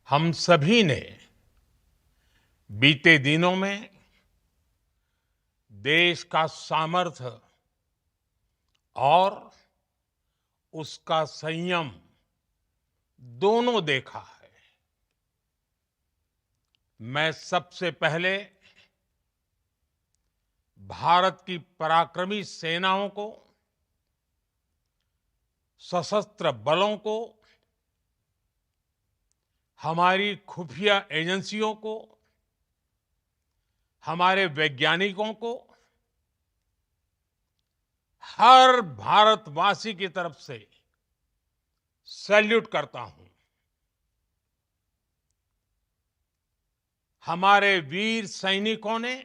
हम सभी ने बीते दिनों में देश का सामर्थ्य और उसका संयम दोनों देखा है। मैं सबसे पहले भारत की पराक्रमी सेनाओं को, सशस्त्र बलों को, हमारी खुफिया एजेंसियों को, हमारे वैज्ञानिकों को, हर भारतवासी की तरफ से सैल्यूट करता हूं। हमारे वीर सैनिकों ने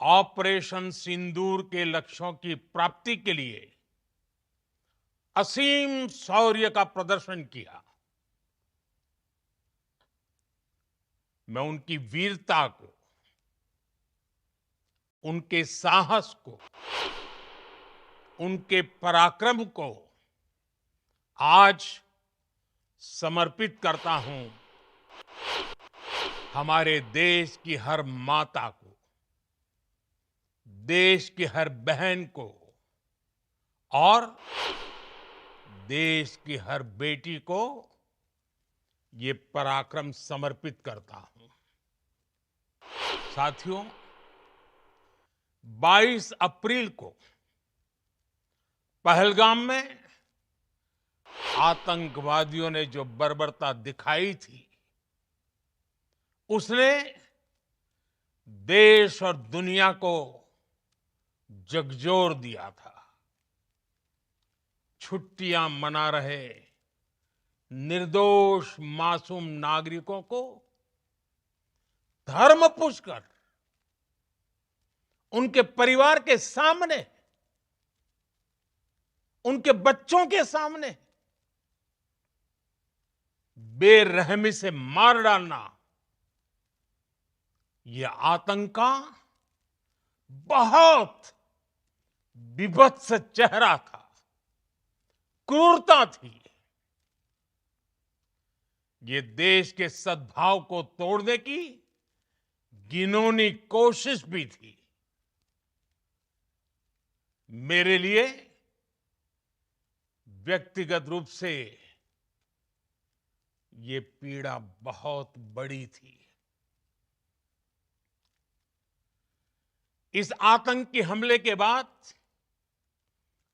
ऑपरेशन सिंदूर के लक्ष्यों की प्राप्ति के लिए असीम शौर्य का प्रदर्शन किया। मैं उनकी वीरता को, उनके साहस को, उनके पराक्रम को आज समर्पित करता हूं हमारे देश की हर माता को, देश की हर बहन को और देश की हर बेटी को ये पराक्रम समर्पित करता हूं। साथियों, 22 अप्रैल को पहलगाम में आतंकवादियों ने जो बर्बरता दिखाई थी, उसने देश और दुनिया को झकझोर दिया था। छुट्टियां मना रहे निर्दोष मासूम नागरिकों को धर्म पूछकर उनके परिवार के सामने, उनके बच्चों के सामने बेरहमी से मार डालना, यह आतंक का बहुत बीभत्स चेहरा था, क्रूरता थी। ये देश के सद्भाव को तोड़ने की घिनौनी कोशिश भी थी। मेरे लिए व्यक्तिगत रूप से ये पीड़ा बहुत बड़ी थी। इस आतंकी हमले के बाद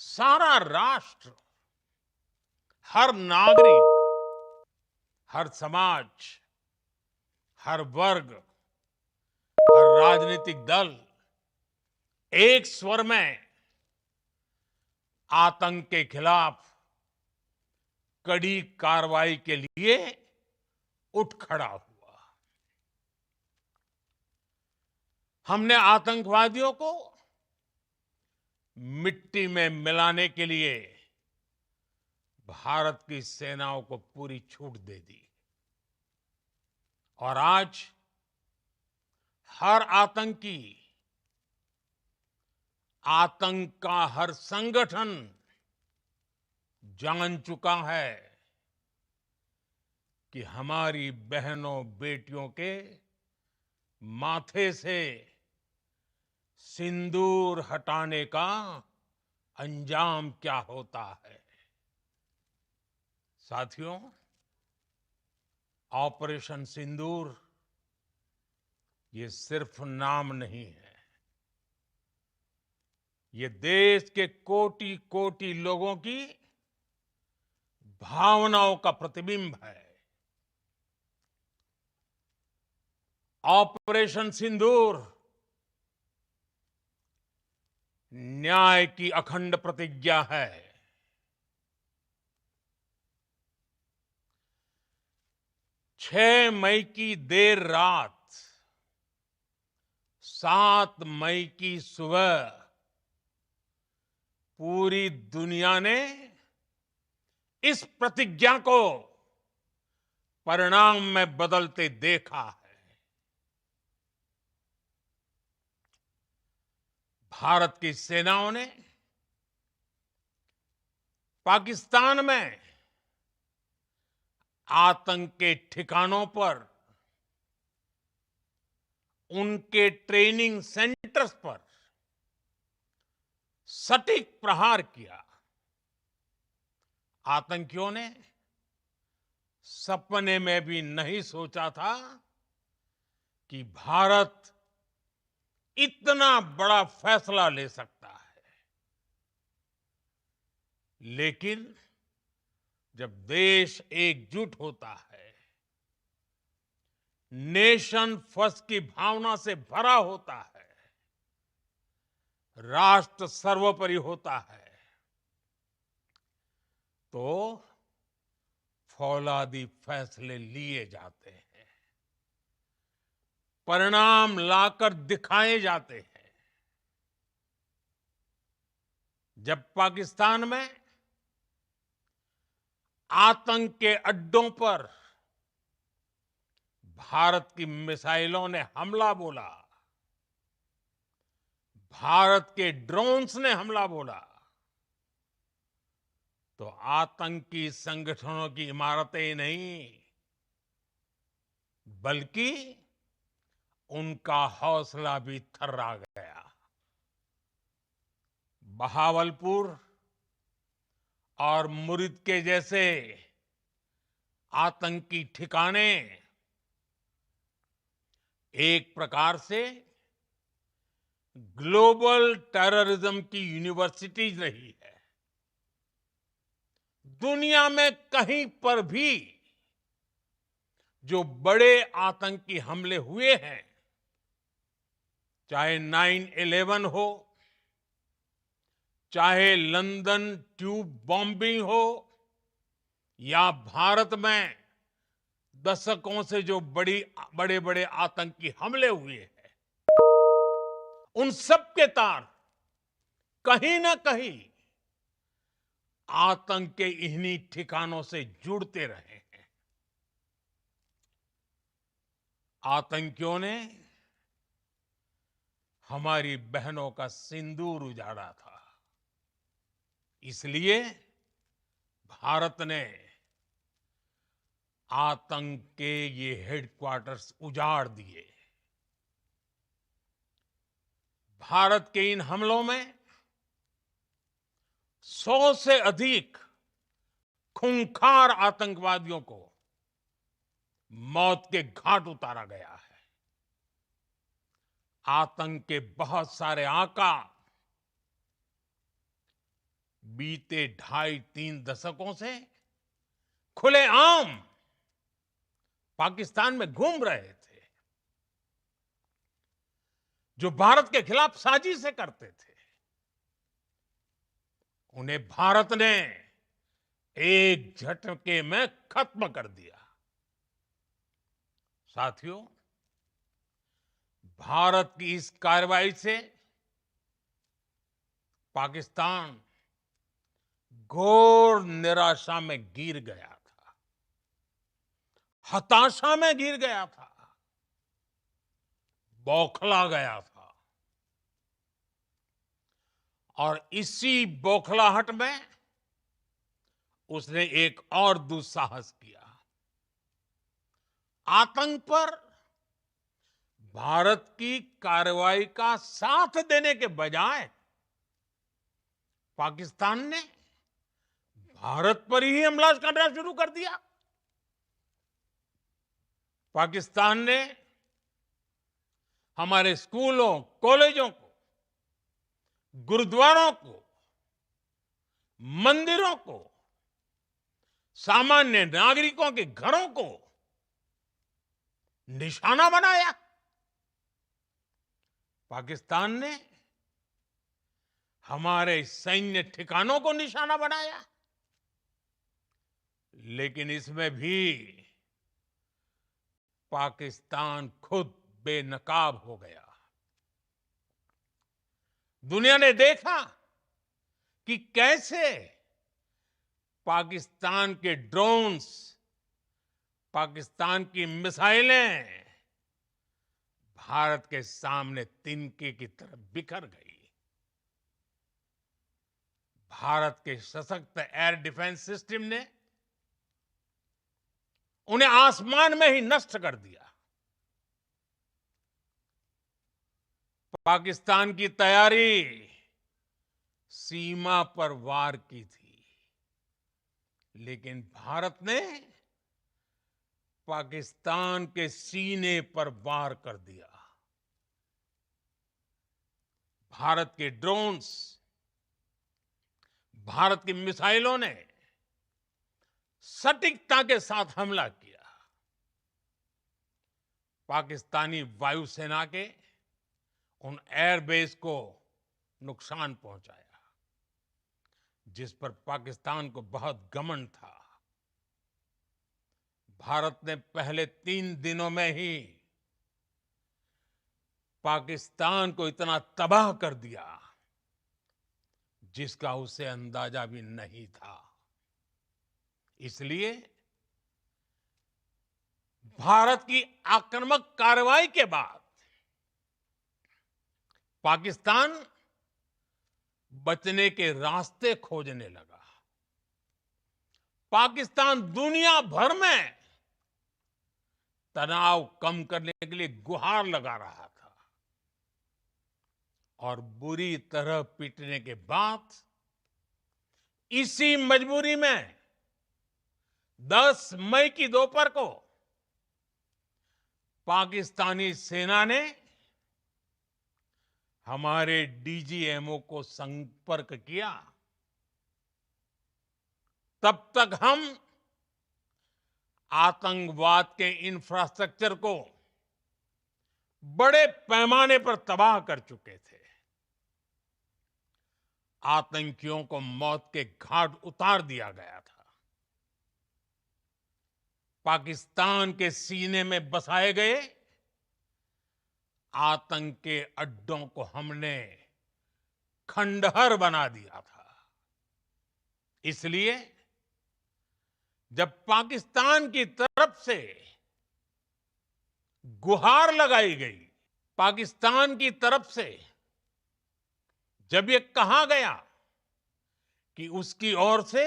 सारा राष्ट्र, हर नागरिक, हर समाज, हर वर्ग, हर राजनीतिक दल एक स्वर में आतंक के खिलाफ कड़ी कार्रवाई के लिए उठ खड़ा हुआ। हमने आतंकवादियों को मिट्टी में मिलाने के लिए भारत की सेनाओं को पूरी छूट दे दी और आज हर आतंकी, आतंक का हर संगठन जान चुका है कि हमारी बहनों बेटियों के माथे से सिंदूर हटाने का अंजाम क्या होता है। साथियों, ऑपरेशन सिंदूर ये सिर्फ नाम नहीं है, ये देश के कोटि कोटि लोगों की भावनाओं का प्रतिबिंब है। ऑपरेशन सिंदूर न्याय की अखंड प्रतिज्ञा है। 6 मई की देर रात, 7 मई की सुबह पूरी दुनिया ने इस प्रतिज्ञा को परिणाम में बदलते देखा है। भारत की सेनाओं ने पाकिस्तान में आतंक के ठिकानों पर, उनके ट्रेनिंग सेंटर्स पर सटीक प्रहार किया। आतंकियों ने सपने में भी नहीं सोचा था कि भारत इतना बड़ा फैसला ले सकता है। लेकिन जब देश एकजुट होता है, नेशन फर्स्ट की भावना से भरा होता है, राष्ट्र सर्वोपरि होता है, तो फौलादी फैसले लिए जाते हैं, परिणाम लाकर दिखाए जाते हैं। जब पाकिस्तान में आतंक के अड्डों पर भारत की मिसाइलों ने हमला बोला, भारत के ड्रोन्स ने हमला बोला, तो आतंकी संगठनों की इमारतें ही नहीं, बल्कि उनका हौसला भी थर्रा गया। बहावलपुर और मुरिद के जैसे आतंकी ठिकाने एक प्रकार से ग्लोबल टेररिज्म की यूनिवर्सिटीज रही है। दुनिया में कहीं पर भी जो बड़े आतंकी हमले हुए हैं, चाहे 9/11 हो, चाहे लंदन ट्यूब बॉम्बिंग हो, या भारत में दशकों से जो बड़े बड़े आतंकी हमले हुए हैं, उन सब के तार कहीं ना कहीं आतंक के इन्हीं ठिकानों से जुड़ते रहे हैं। आतंकियों ने हमारी बहनों का सिंदूर उजाड़ा था, इसलिए भारत ने आतंक के ये हेडक्वार्टर्स उजाड़ दिए। भारत के इन हमलों में 100 से अधिक खूंखार आतंकवादियों को मौत के घाट उतारा गया है। आतंक के बहुत सारे आका बीते 2.5-3 दशकों से खुलेआम पाकिस्तान में घूम रहे थे, जो भारत के खिलाफ साजिशें करते थे। उन्हें भारत ने एक झटके में खत्म कर दिया। साथियों, भारत की इस कार्रवाई से पाकिस्तान घोर निराशा में गिर गया था, हताशा में गिर गया था, बौखला गया था। और इसी बौखलाहट में उसने एक और दुस्साहस किया। आतंक पर भारत की कार्रवाई का साथ देने के बजाय पाकिस्तान ने भारत पर ही हमला करना शुरू कर दिया। पाकिस्तान ने हमारे स्कूलों, कॉलेजों को, गुरुद्वारों को, मंदिरों को, सामान्य नागरिकों के घरों को निशाना बनाया। पाकिस्तान ने हमारे सैन्य ठिकानों को निशाना बनाया। लेकिन इसमें भी पाकिस्तान खुद बेनकाब हो गया। दुनिया ने देखा कि कैसे पाकिस्तान के ड्रोन्स, पाकिस्तान की मिसाइलें भारत के सामने तिनके की तरह बिखर गई। भारत के सशक्त एयर डिफेंस सिस्टम ने उन्हें आसमान में ही नष्ट कर दिया। पाकिस्तान की तैयारी सीमा पर वार की थी, लेकिन भारत ने पाकिस्तान के सीने पर वार कर दिया। भारत के ड्रोन्स, भारत की मिसाइलों ने सटीकता के साथ हमला किया। पाकिस्तानी वायुसेना के उन एयरबेस को नुकसान पहुंचाया, जिस पर पाकिस्तान को बहुत घमंड था। भारत ने पहले 3 दिनों में ही पाकिस्तान को इतना तबाह कर दिया, जिसका उसे अंदाजा भी नहीं था। इसलिए भारत की आक्रामक कार्रवाई के बाद पाकिस्तान बचने के रास्ते खोजने लगा। पाकिस्तान दुनिया भर में तनाव कम करने के लिए गुहार लगा रहा था, और बुरी तरह पीटने के बाद इसी मजबूरी में 10 मई की दोपहर को पाकिस्तानी सेना ने हमारे डीजीएमओ को संपर्क किया। तब तक हम आतंकवाद के इंफ्रास्ट्रक्चर को बड़े पैमाने पर तबाह कर चुके थे। आतंकियों को मौत के घाट उतार दिया गया था। पाकिस्तान के सीने में बसाए गए आतंक के अड्डों को हमने खंडहर बना दिया था। इसलिए जब पाकिस्तान की तरफ से गुहार लगाई गई, पाकिस्तान की तरफ से जब ये कहा गया कि उसकी ओर से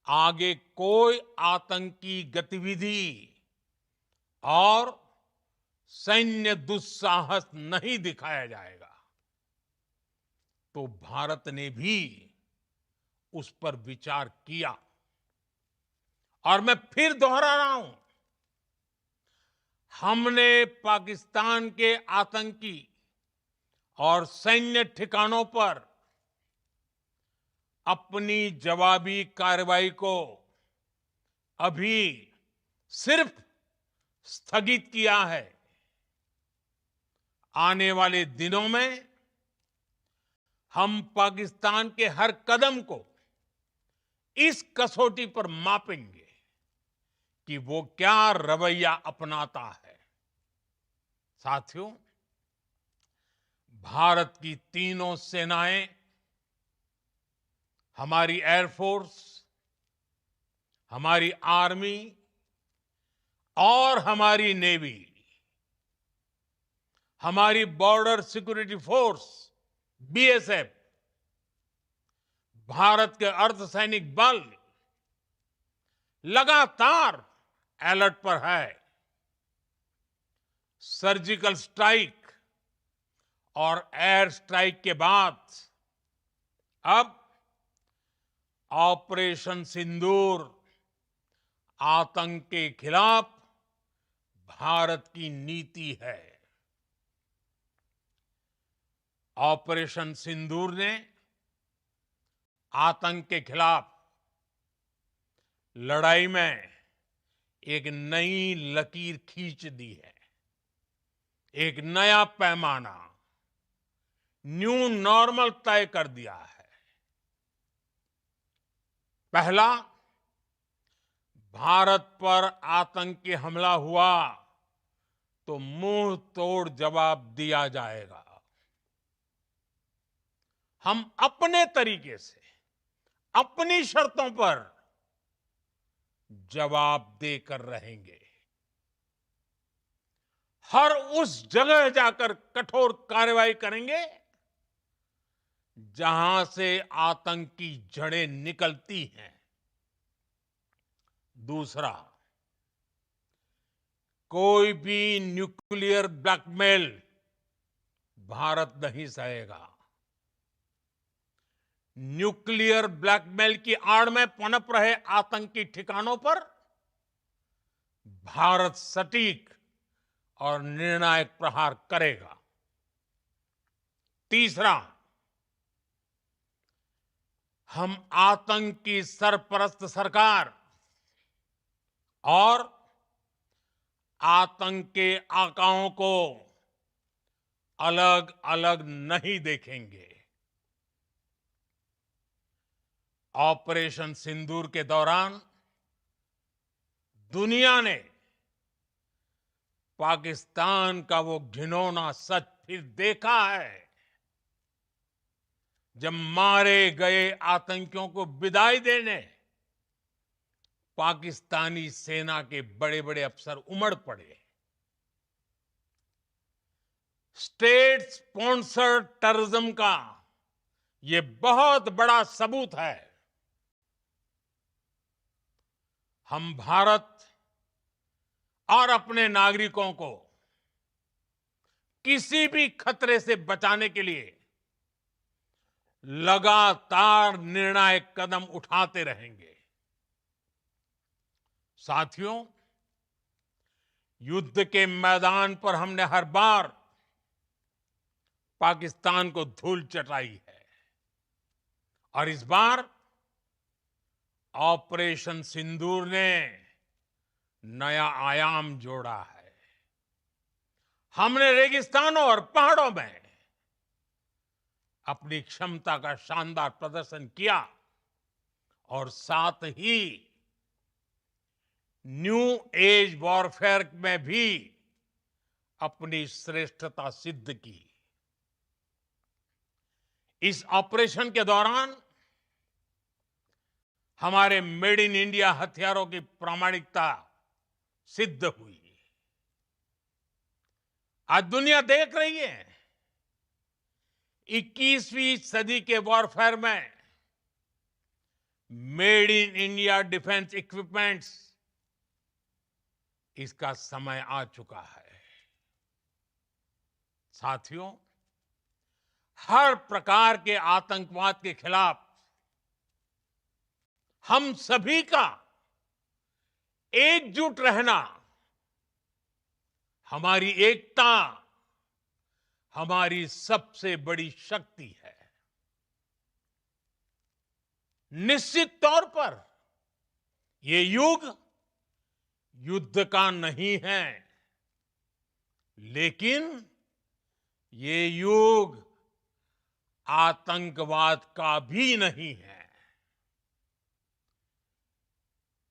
आगे कोई आतंकी गतिविधि और सैन्य दुस्साहस नहीं दिखाया जाएगा, तो भारत ने भी उस पर विचार किया। और मैं फिर दोहरा रहा हूं, हमने पाकिस्तान के आतंकी और सैन्य ठिकानों पर अपनी जवाबी कार्रवाई को अभी सिर्फ स्थगित किया है। आने वाले दिनों में हम पाकिस्तान के हर कदम को इस कसौटी पर मापेंगे कि वो क्या रवैया अपनाता है। साथियों, भारत की तीनों सेनाएं, हमारी एयरफोर्स, हमारी आर्मी और हमारी नेवी, हमारी border security force BSF, Bharat के अर्धसैनिक बल लगातार अलर्ट पर है। सर्जिकल स्ट्राइक और एयर स्ट्राइक के बाद अब ऑपरेशन सिंदूर आतंक के खिलाफ भारत की नीति है। ऑपरेशन सिंदूर ने आतंक के खिलाफ लड़ाई में एक नई लकीर खींच दी है, एक नया पैमाना, न्यू नॉर्मल तय कर दिया है। पहला, भारत पर आतंकी हमला हुआ तो मुंह तोड़ जवाब दिया जाएगा। हम अपने तरीके से, अपनी शर्तों पर जवाब देकर रहेंगे। हर उस जगह जाकर कठोर कार्रवाई करेंगे जहां से आतंक की जड़ें निकलती हैं। दूसरा, कोई भी न्यूक्लियर ब्लैकमेल भारत नहीं सहेगा। न्यूक्लियर ब्लैकमेल की आड़ में पनप रहे आतंकी ठिकानों पर भारत सटीक और निर्णायक प्रहार करेगा। तीसरा, हम आतंक की सरपरस्त सरकार और आतंक के आकाओं को अलग अलग नहीं देखेंगे। ऑपरेशन सिंदूर के दौरान दुनिया ने पाकिस्तान का वो घिनौना सच फिर देखा है, जब मारे गए आतंकियों को विदाई देने पाकिस्तानी सेना के बड़े बड़े अफसर उमड़ पड़े। स्टेट स्पॉन्सर्ड टेररिज्म का ये बहुत बड़ा सबूत है। हम भारत और अपने नागरिकों को किसी भी खतरे से बचाने के लिए लगातार निर्णायक कदम उठाते रहेंगे। साथियों, युद्ध के मैदान पर हमने हर बार पाकिस्तान को धूल चटाई है और इस बार ऑपरेशन सिंदूर ने नया आयाम जोड़ा है। हमने रेगिस्तानों और पहाड़ों में अपनी क्षमता का शानदार प्रदर्शन किया और साथ ही न्यू एज वॉरफेयर में भी अपनी श्रेष्ठता सिद्ध की। इस ऑपरेशन के दौरान हमारे मेड इन इंडिया हथियारों की प्रामाणिकता सिद्ध हुई। आज दुनिया देख रही है 21वीं सदी के वॉरफेयर में made in India defence equipments, इसका समय आ चुका है। साथियों, हर प्रकार के आतंकवाद के खिलाफ हम सभी का एकजुट रहना, हमारी एकता हमारी सबसे बड़ी शक्ति है। निश्चित तौर पर ये युग युद्ध का नहीं है, लेकिन ये युग आतंकवाद का भी नहीं है।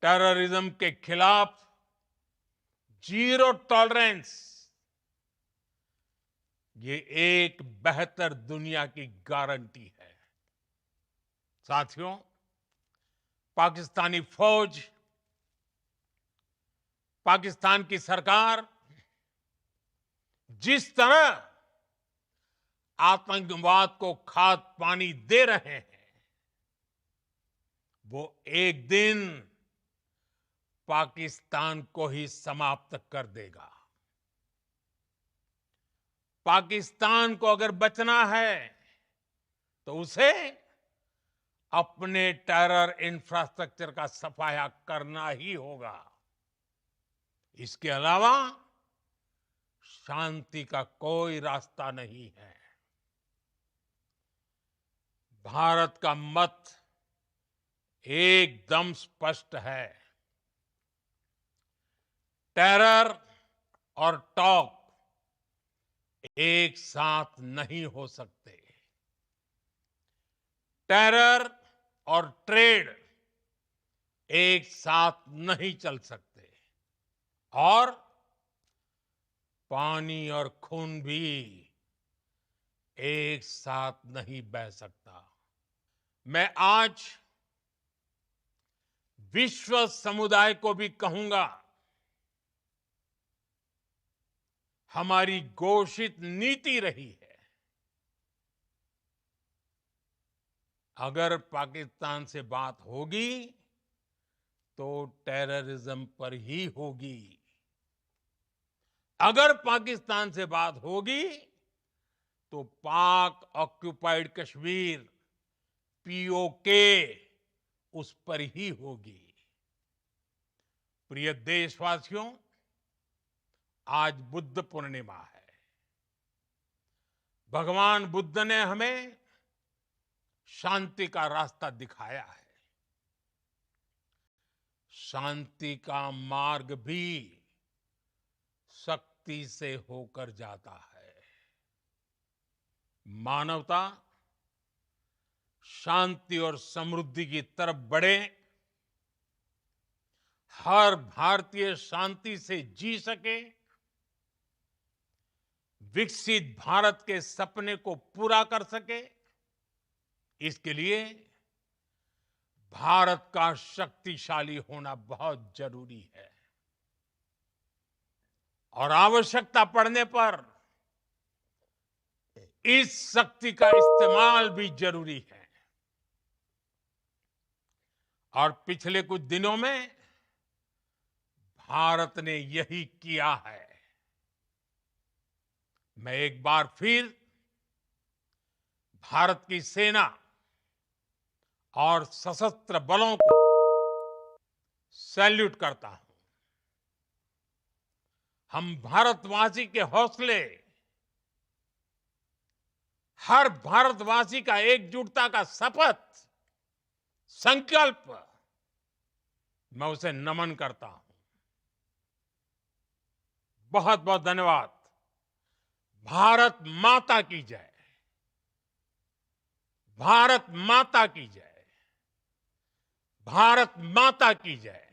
टेररिज्म के खिलाफ जीरो टॉलरेंस, ये एक बेहतर दुनिया की गारंटी है। साथियों, पाकिस्तानी फौज, पाकिस्तान की सरकार जिस तरह आतंकवाद को खाद पानी दे रहे हैं, वो एक दिन पाकिस्तान को ही समाप्त कर देगा। पाकिस्तान को अगर बचना है तो उसे अपने टेरर इंफ्रास्ट्रक्चर का सफाया करना ही होगा। इसके अलावा शांति का कोई रास्ता नहीं है। भारत का मत एकदम स्पष्ट है। टेरर और टॉक एक साथ नहीं हो सकते। टेरर और ट्रेड एक साथ नहीं चल सकते और पानी और खून भी एक साथ नहीं बह सकता। मैं आज विश्व समुदाय को भी कहूंगा, हमारी घोषित नीति रही है, अगर पाकिस्तान से बात होगी तो टेररिज्म पर ही होगी। अगर पाकिस्तान से बात होगी तो पाक ऑक्युपाइड कश्मीर पीओके उस पर ही होगी। प्रिय देशवासियों, आज बुद्ध पूर्णिमा है। भगवान बुद्ध ने हमें शांति का रास्ता दिखाया है। शांति का मार्ग भी शक्ति से होकर जाता है। मानवता शांति और समृद्धि की तरफ बढ़े, हर भारतीय शांति से जी सके, विकसित भारत के सपने को पूरा कर सके, इसके लिए भारत का शक्तिशाली होना बहुत जरूरी है। और आवश्यकता पड़ने पर इस शक्ति का इस्तेमाल भी जरूरी है। और पिछले कुछ दिनों में भारत ने यही किया है। मैं एक बार फिर भारत की सेना और सशस्त्र बलों को सैल्यूट करता हूं। हम भारतवासी के हौसले, हर भारतवासी का एकजुटता का शपथ, संकल्प, मैं उसे नमन करता हूं। बहुत बहुत धन्यवाद। भारत माता की जय। भारत माता की जय। भारत माता की जय।